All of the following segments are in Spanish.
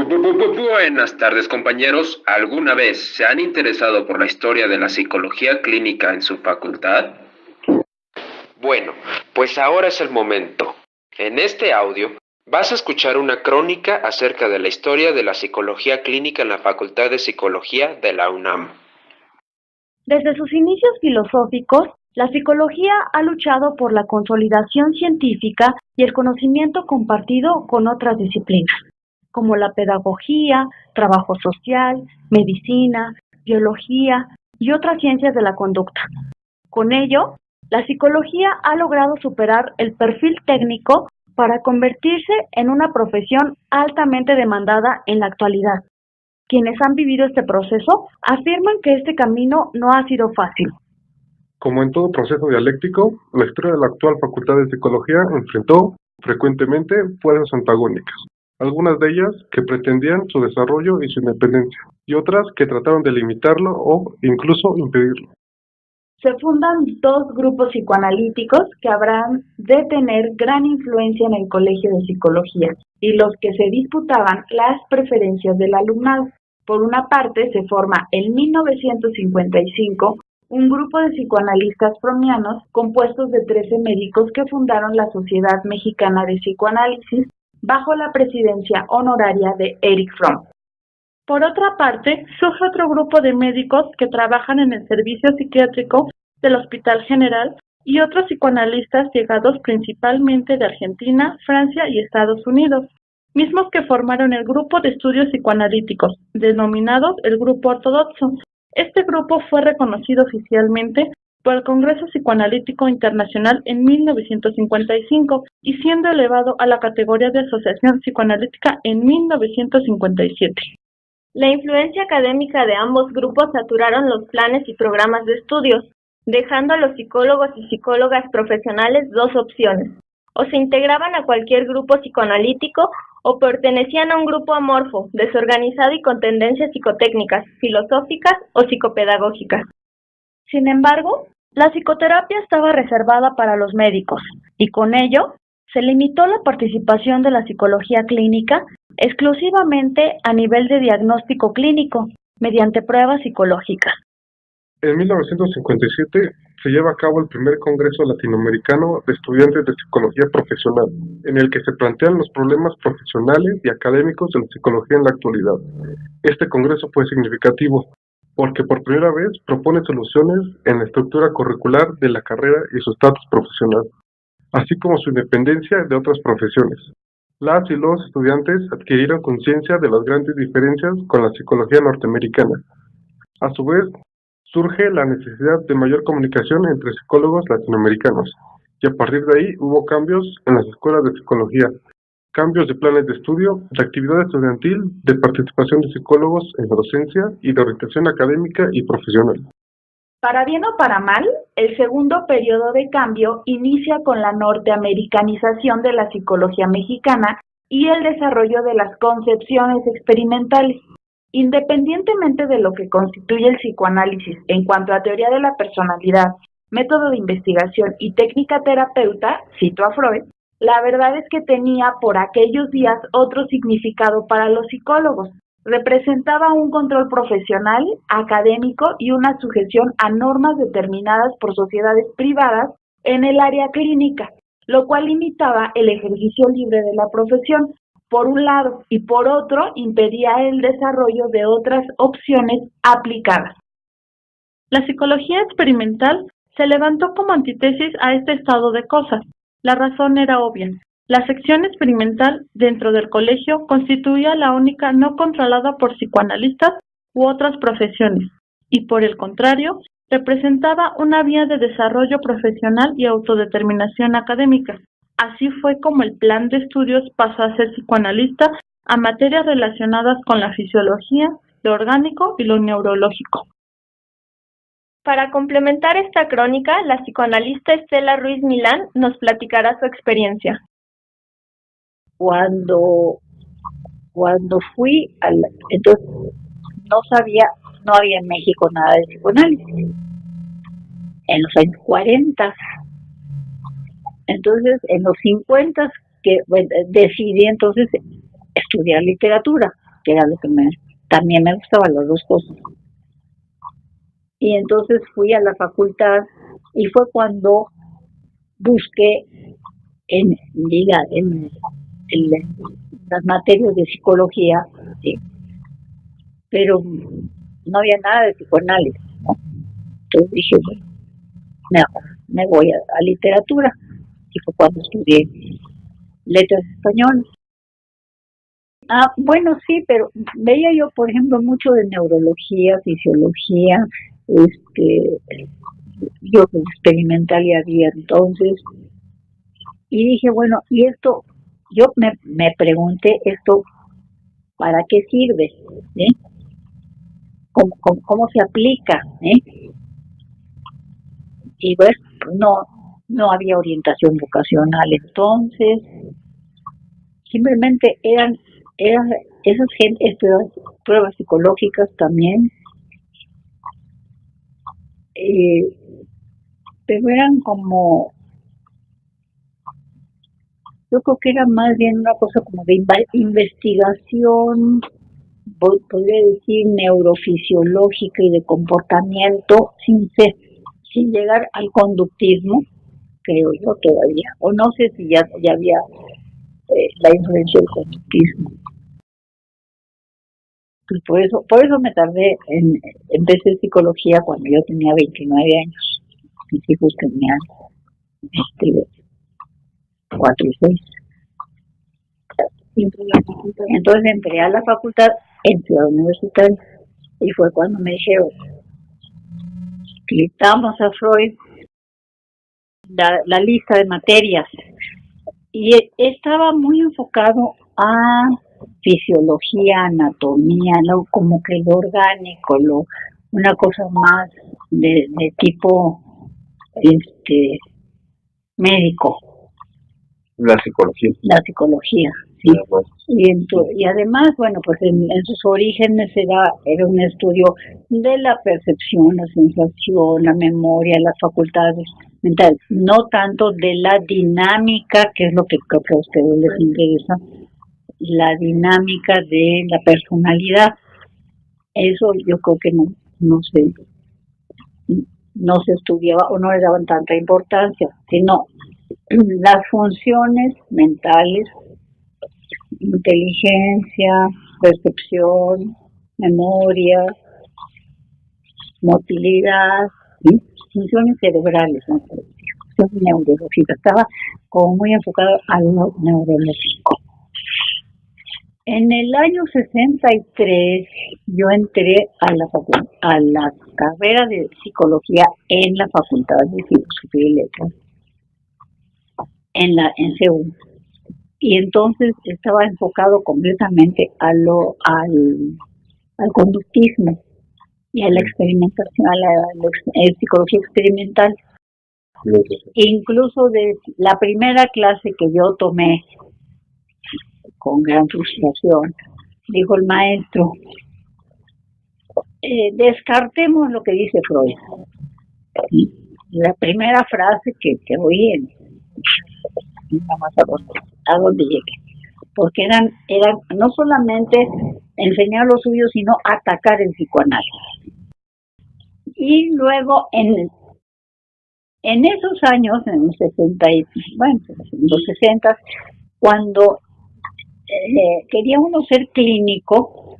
Buenas tardes, compañeros. ¿Alguna vez se han interesado por la historia de la psicología clínica en su facultad? Bueno, pues ahora es el momento. En este audio vas a escuchar una crónica acerca de la historia de la psicología clínica en la Facultad de Psicología de la UNAM. Desde sus inicios filosóficos, la psicología ha luchado por la consolidación científica y el conocimiento compartido con otras disciplinas, como la pedagogía, trabajo social, medicina, biología y otras ciencias de la conducta. Con ello, la psicología ha logrado superar el perfil técnico para convertirse en una profesión altamente demandada en la actualidad. Quienes han vivido este proceso afirman que este camino no ha sido fácil. Como en todo proceso dialéctico, la historia de la actual Facultad de Psicología enfrentó frecuentemente fuerzas antagónicas, algunas de ellas que pretendían su desarrollo y su independencia, y otras que trataron de limitarlo o incluso impedirlo. Se fundan dos grupos psicoanalíticos que habrán de tener gran influencia en el Colegio de Psicología y los que se disputaban las preferencias del alumnado. Por una parte, se forma en 1955 un grupo de psicoanalistas fromianos compuestos de 13 médicos que fundaron la Sociedad Mexicana de Psicoanálisis bajo la presidencia honoraria de Erich Fromm. Por otra parte, surge otro grupo de médicos que trabajan en el servicio psiquiátrico del Hospital General y otros psicoanalistas llegados principalmente de Argentina, Francia y Estados Unidos, mismos que formaron el Grupo de Estudios Psicoanalíticos, denominados el Grupo Ortodoxo. Este grupo fue reconocido oficialmente por el Congreso Psicoanalítico Internacional en 1955 y siendo elevado a la categoría de Asociación Psicoanalítica en 1957. La influencia académica de ambos grupos saturaron los planes y programas de estudios, dejando a los psicólogos y psicólogas profesionales dos opciones: o se integraban a cualquier grupo psicoanalítico o pertenecían a un grupo amorfo, desorganizado y con tendencias psicotécnicas, filosóficas o psicopedagógicas. Sin embargo, la psicoterapia estaba reservada para los médicos y con ello se limitó la participación de la psicología clínica exclusivamente a nivel de diagnóstico clínico, mediante pruebas psicológicas. En 1957 se lleva a cabo el primer Congreso Latinoamericano de Estudiantes de Psicología Profesional, en el que se plantean los problemas profesionales y académicos de la psicología en la actualidad. Este congreso fue significativo, porque por primera vez propone soluciones en la estructura curricular de la carrera y su estatus profesional, así como su independencia de otras profesiones. Las y los estudiantes adquirieron conciencia de las grandes diferencias con la psicología norteamericana. A su vez, surge la necesidad de mayor comunicación entre psicólogos latinoamericanos, y a partir de ahí hubo cambios en las escuelas de psicología, cambios de planes de estudio, de actividad estudiantil, de participación de psicólogos en la docencia y de orientación académica y profesional. Para bien o para mal, el segundo periodo de cambio inicia con la norteamericanización de la psicología mexicana y el desarrollo de las concepciones experimentales. Independientemente de lo que constituye el psicoanálisis en cuanto a teoría de la personalidad, método de investigación y técnica terapeuta, cito a Freud, la verdad es que tenía por aquellos días otro significado para los psicólogos. Representaba un control profesional, académico y una sujeción a normas determinadas por sociedades privadas en el área clínica, lo cual limitaba el ejercicio libre de la profesión, por un lado, y por otro, impedía el desarrollo de otras opciones aplicadas. La psicología experimental se levantó como antítesis a este estado de cosas. La razón era obvia. La sección experimental dentro del colegio constituía la única no controlada por psicoanalistas u otras profesiones, y por el contrario, representaba una vía de desarrollo profesional y autodeterminación académica. Así fue como el plan de estudios pasó a ser psicoanalista a materias relacionadas con la fisiología, lo orgánico y lo neurológico. Para complementar esta crónica, la psicoanalista Estela Ruiz Milán nos platicará su experiencia. Cuando fui entonces no había en México nada de psicoanálisis. En los años 40. Entonces, en los 50 decidí entonces estudiar literatura, que era lo que también me gustaban las dos cosas. Y entonces fui a la facultad y fue cuando busqué en las materias de psicología, ¿sí? Pero no había nada de psicoanálisis, ¿no? Entonces dije, bueno, me voy a literatura, y fue cuando estudié letras españolas. Bueno, sí, pero veía yo, por ejemplo, mucho de neurología, fisiología, yo experimental y había entonces, y dije, bueno, y esto, yo me pregunté, ¿esto para qué sirve? ¿Eh? ¿Cómo se aplica? Y pues no había orientación vocacional entonces, simplemente eran esas pruebas psicológicas también, pero eran como, yo creo que era más bien una cosa como de investigación, podría decir neurofisiológica y de comportamiento, sin llegar al conductismo, creo yo todavía, o no sé si ya había la influencia del conductismo. Y por eso me tardé empecé psicología cuando yo tenía 29 años. Mis hijos tenían 4 y 6. Entonces entré a la facultad en Ciudad Universitaria y fue cuando me dijeron, quitamos a Freud la lista de materias, y estaba muy enfocado a fisiología, anatomía, ¿no? Como que lo orgánico, una cosa más de tipo médico. La psicología, sí. Y además, bueno, pues en sus orígenes era un estudio de la percepción, la sensación, la memoria, las facultades mentales, no tanto de la dinámica, que es lo que creo que a ustedes les interesa, la dinámica de la personalidad. Eso yo creo que no se estudiaba o no le daban tanta importancia, sino las funciones mentales, inteligencia, percepción, memoria, motilidad, ¿sí? Funciones cerebrales, ¿no? Funciones neurológicas. Estaba como muy enfocado a lo neurológico. En el año 63 yo entré a la carrera de psicología en la Facultad de Filosofía y Letras, en CEU. Y entonces estaba enfocado completamente al conductismo y a la experimentación, a la psicología experimental. Incluso de la primera clase que yo tomé con gran frustración, dijo el maestro, descartemos lo que dice Freud. La primera frase que oí, nada más a dónde llegué, porque eran no solamente enseñar lo suyo, sino atacar el psicoanálisis. Y luego en esos años, en los 60, los 60, cuando quería uno ser clínico,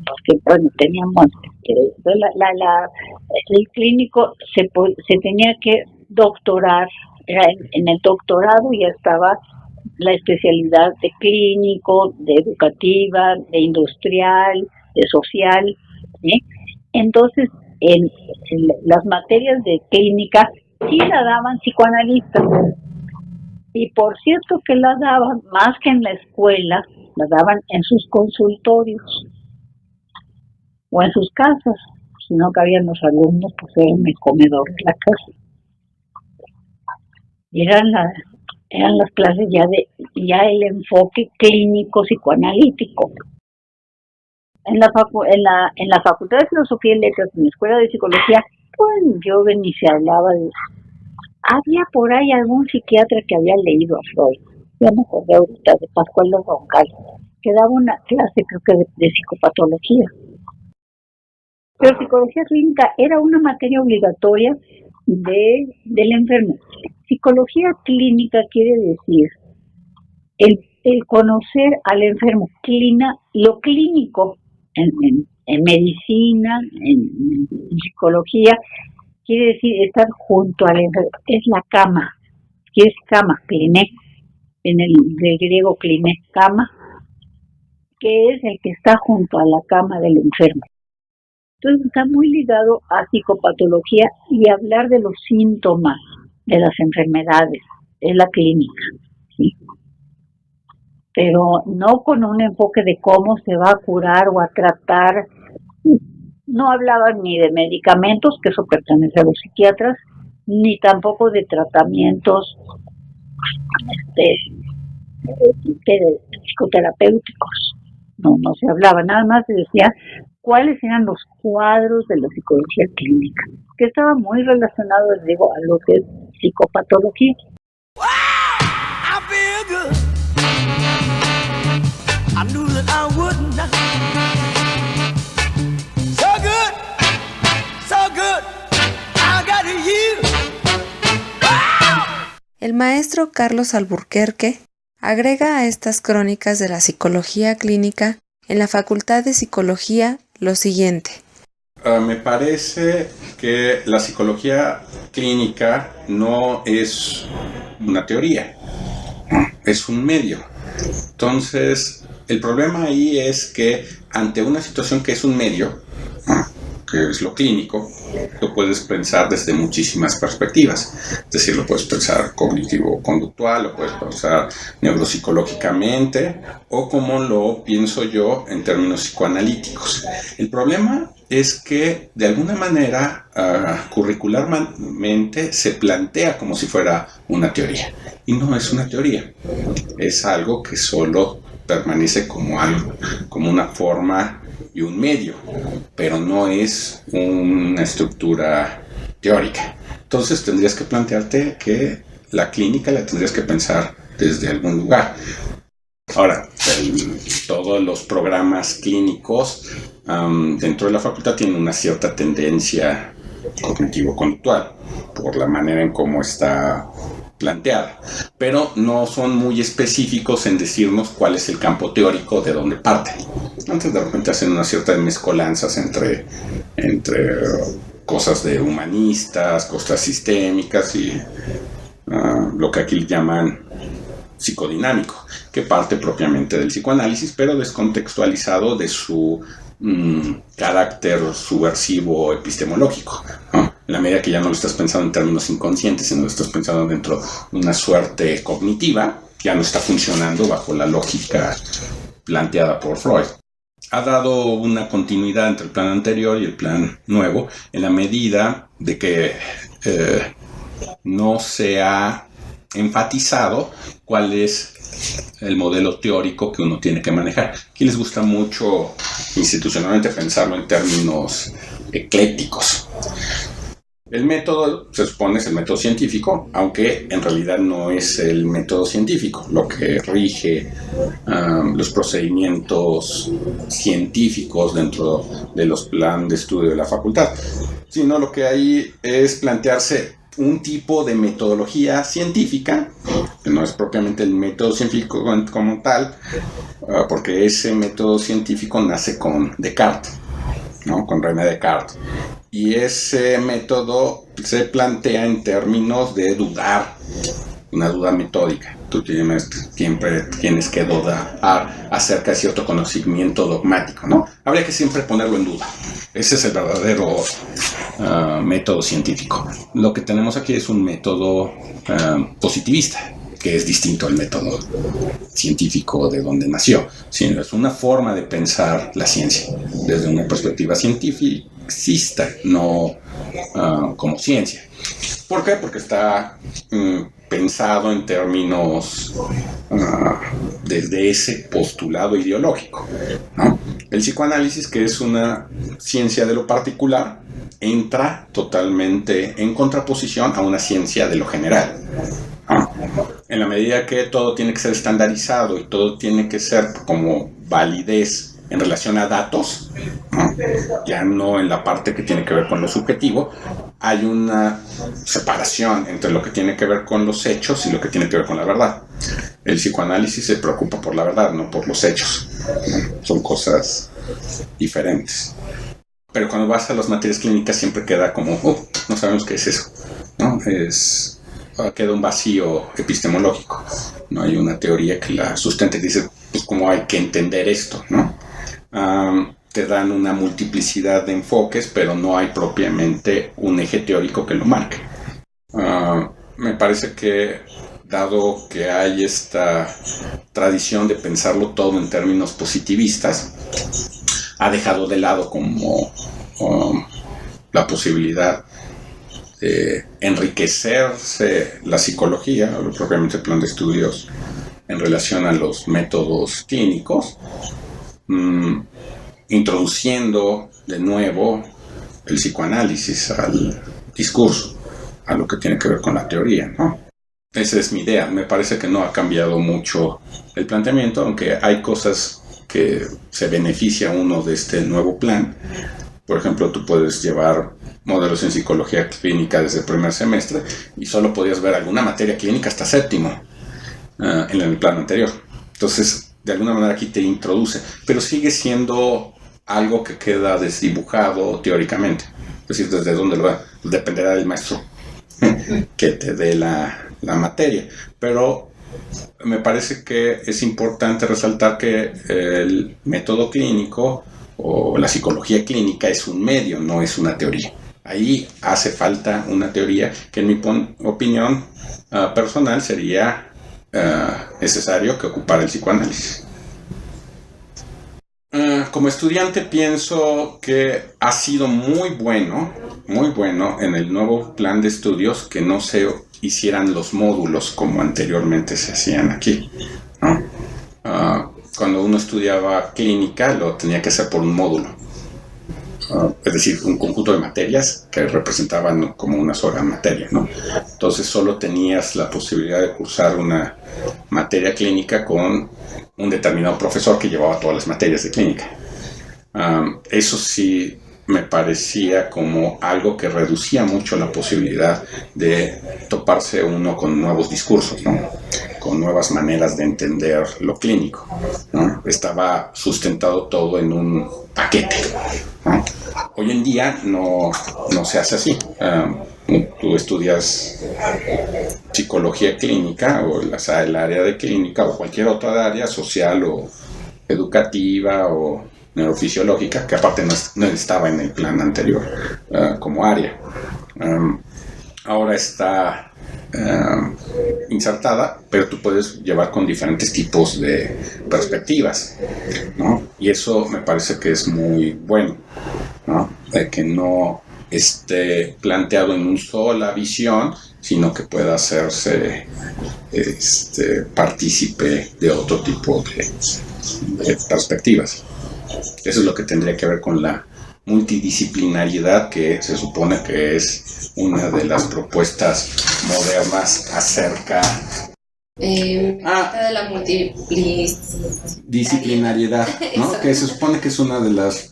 porque bueno, teníamos el clínico se tenía que doctorar, era en el doctorado ya estaba la especialidad de clínico, de educativa, de industrial, de social, ¿sí? Entonces en las materias de clínica sí la daban psicoanalistas, y por cierto que la daban más que en la escuela, la daban en sus consultorios o en sus casas. Si no cabían los alumnos, pues era en el comedor de la casa. Y eran las clases ya el enfoque clínico psicoanalítico. En la Facultad de Filosofía y Letras, en la Escuela de Psicología, pues yo ni se hablaba de eso. Había por ahí algún psiquiatra que había leído a Freud. Ya me acordé ahorita de Pascual de Roncal, que daba una clase, creo que de psicopatología. Pero psicología clínica era una materia obligatoria del enfermo. Psicología clínica quiere decir el conocer al enfermo, lo clínico en medicina, en psicología, quiere decir estar junto al enfermo. Es la cama, que es cama, cliné, del griego cliné, cama, que es el que está junto a la cama del enfermo. Entonces está muy ligado a psicopatología y hablar de los síntomas de las enfermedades, es la clínica, ¿sí? Pero no con un enfoque de cómo se va a curar o a tratar. No hablaban ni de medicamentos, que eso pertenece a los psiquiatras, ni tampoco de tratamientos psicoterapéuticos. No se hablaba, nada más se decía cuáles eran los cuadros de la psicología clínica, que estaba muy relacionado, les digo, a lo que es psicopatología. Wow, I feel good. I knew that I would not. So good, I got you. Wow. El maestro Carlos Alburquerque agrega a estas crónicas de la psicología clínica en la Facultad de Psicología lo siguiente. Me parece que la psicología clínica no es una teoría, es un medio. Entonces, el problema ahí es que ante una situación que es un medio, que es lo clínico, lo puedes pensar desde muchísimas perspectivas. Es decir, lo puedes pensar cognitivo-conductual, lo puedes pensar neuropsicológicamente, o como lo pienso yo en términos psicoanalíticos. El problema es que, de alguna manera, curricularmente se plantea como si fuera una teoría. Y no es una teoría. Es algo que solo permanece como algo, como una forma y un medio, pero no es una estructura teórica. Entonces tendrías que plantearte que la clínica la tendrías que pensar desde algún lugar. Ahora, todos los programas clínicos dentro de la facultad tienen una cierta tendencia cognitivo-conductual por la manera en cómo está planteada, pero no son muy específicos en decirnos cuál es el campo teórico de dónde parte. Entonces de repente hacen una cierta mezcolanzas entre cosas de humanistas, cosas sistémicas y lo que aquí llaman psicodinámico, que parte propiamente del psicoanálisis, pero descontextualizado de su carácter subversivo epistemológico, ¿no? En la medida que ya no lo estás pensando en términos inconscientes, sino lo estás pensando dentro de una suerte cognitiva, ya no está funcionando bajo la lógica planteada por Freud. Ha dado una continuidad entre el plan anterior y el plan nuevo, en la medida de que no se ha enfatizado cuál es el modelo teórico que uno tiene que manejar. Aquí les gusta mucho institucionalmente pensarlo en términos eclécticos. El método, se supone, es el método científico, aunque en realidad no es el método científico lo que rige los procedimientos científicos dentro de los planes de estudio de la facultad, sino lo que hay es plantearse un tipo de metodología científica, que no es propiamente el método científico como tal, porque ese método científico nace con Descartes, ¿no? Con René Descartes. Y ese método se plantea en términos de dudar, una duda metódica. Tú siempre tienes que dudar acerca de cierto conocimiento dogmático, ¿no? Habría que siempre ponerlo en duda. Ese es el verdadero método científico. Lo que tenemos aquí es un método positivista, que es distinto al método científico de donde nació, sino es una forma de pensar la ciencia desde una perspectiva cientificista, no como ciencia. ¿Por qué? Porque está pensado en términos desde ese postulado ideológico, ¿no? El psicoanálisis, que es una ciencia de lo particular, entra totalmente en contraposición a una ciencia de lo general, ¿no? En la medida que todo tiene que ser estandarizado y todo tiene que ser como validez en relación a datos, ¿no? Ya no en la parte que tiene que ver con lo subjetivo, hay una separación entre lo que tiene que ver con los hechos y lo que tiene que ver con la verdad. El psicoanálisis se preocupa por la verdad, no por los hechos, ¿no? Son cosas diferentes. Pero cuando vas a las materias clínicas siempre queda como, no sabemos qué es eso, ¿no? Queda un vacío epistemológico. No hay una teoría que la sustente y dice, pues, ¿cómo hay que entender esto, no? Te dan una multiplicidad de enfoques, pero no hay propiamente un eje teórico que lo marque. Me parece que, dado que hay esta tradición de pensarlo todo en términos positivistas, ha dejado de lado como la posibilidad de enriquecerse la psicología, o propiamente el plan de estudios, en relación a los métodos clínicos, introduciendo de nuevo el psicoanálisis al discurso, a lo que tiene que ver con la teoría, ¿no? Esa es mi idea. Me parece que no ha cambiado mucho el planteamiento, aunque hay cosas que se beneficia uno de este nuevo plan. Por ejemplo, tú puedes llevar modelos en psicología clínica desde el primer semestre y solo podías ver alguna materia clínica hasta séptimo en el plan anterior. Entonces, de alguna manera aquí te introduce, pero sigue siendo algo que queda desdibujado teóricamente. Es decir, ¿desde dónde lo va? Pues dependerá del maestro que te dé la materia. Pero me parece que es importante resaltar que el método clínico o la psicología clínica es un medio, no es una teoría. Ahí hace falta una teoría que, en mi opinión personal, sería necesario que ocupara el psicoanálisis. Como estudiante pienso que ha sido muy bueno en el nuevo plan de estudios que no se hicieran los módulos como anteriormente se hacían aquí, ¿no? Cuando uno estudiaba clínica lo tenía que hacer por un módulo, es decir, un conjunto de materias que representaban como una sola materia, ¿no? Entonces solo tenías la posibilidad de cursar una materia clínica con un determinado profesor que llevaba todas las materias de clínica. Eso sí me parecía como algo que reducía mucho la posibilidad de toparse uno con nuevos discursos, ¿no? Con nuevas maneras de entender lo clínico, ¿no? Estaba sustentado todo en un paquete, ¿no? Hoy en día no se hace así. Tú estudias psicología clínica o el área de clínica o cualquier otra área social o educativa o neurofisiológica, que aparte no estaba en el plan anterior como área. Ahora está insertada, pero tú puedes llevar con diferentes tipos de perspectivas, ¿no? Y eso me parece que es muy bueno, ¿no? De que no esté planteado en una sola visión, sino que pueda hacerse partícipe de otro tipo de perspectivas. Eso es lo que tendría que ver con la multidisciplinariedad, que se supone que es una de las propuestas modernas acerca de la disciplinariedad, ¿no? Que se supone que es una de las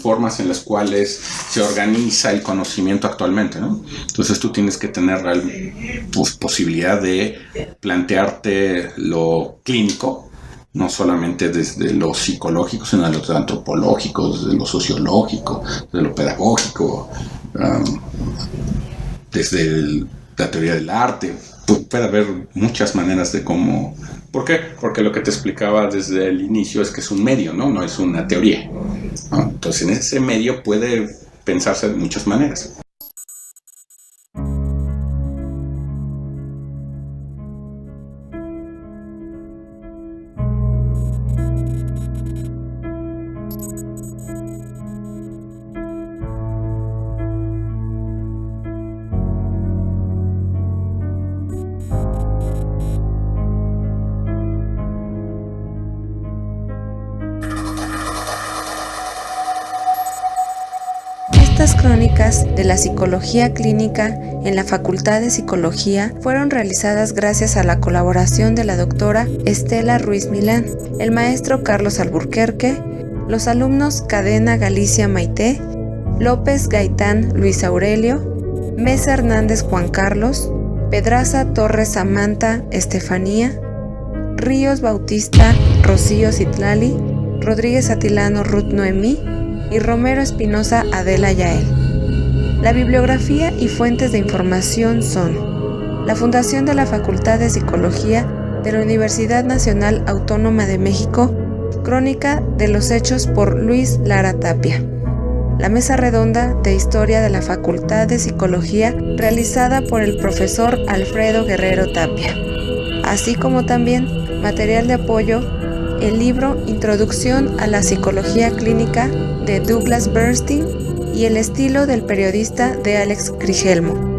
formas en las cuales se organiza el conocimiento actualmente, ¿no? Entonces tú tienes que tener posibilidad de plantearte lo clínico, no solamente desde lo psicológico, sino desde lo antropológico, desde lo sociológico, desde lo pedagógico, desde la teoría del arte. Puede haber muchas maneras de cómo... ¿Por qué? Porque lo que te explicaba desde el inicio es que es un medio, ¿no? No es una teoría, ¿no? Entonces en ese medio puede pensarse de muchas maneras. Estas Estas crónicas de la psicología clínica en la Facultad de Psicología fueron realizadas gracias a la colaboración de la doctora Estela Ruiz Milán, el maestro Carlos Alburquerque, los alumnos Cadena Galicia Maite, López Gaitán Luis Aurelio, Mesa Hernández Juan Carlos, Pedraza Torres Samantha Estefanía, Ríos Bautista Rocío Citlali, Rodríguez Atilano Ruth Noemí y Romero Espinosa Adela Yael. La bibliografía y fuentes de información son la Fundación de la Facultad de Psicología de la Universidad Nacional Autónoma de México, Crónica de los Hechos por Luis Lara Tapia. La Mesa Redonda de Historia de la Facultad de Psicología realizada por el profesor Alfredo Guerrero Tapia, así como también material de apoyo, el libro Introducción a la Psicología Clínica de Douglas Bernstein y El estilo del periodista de Alex Crigelmo.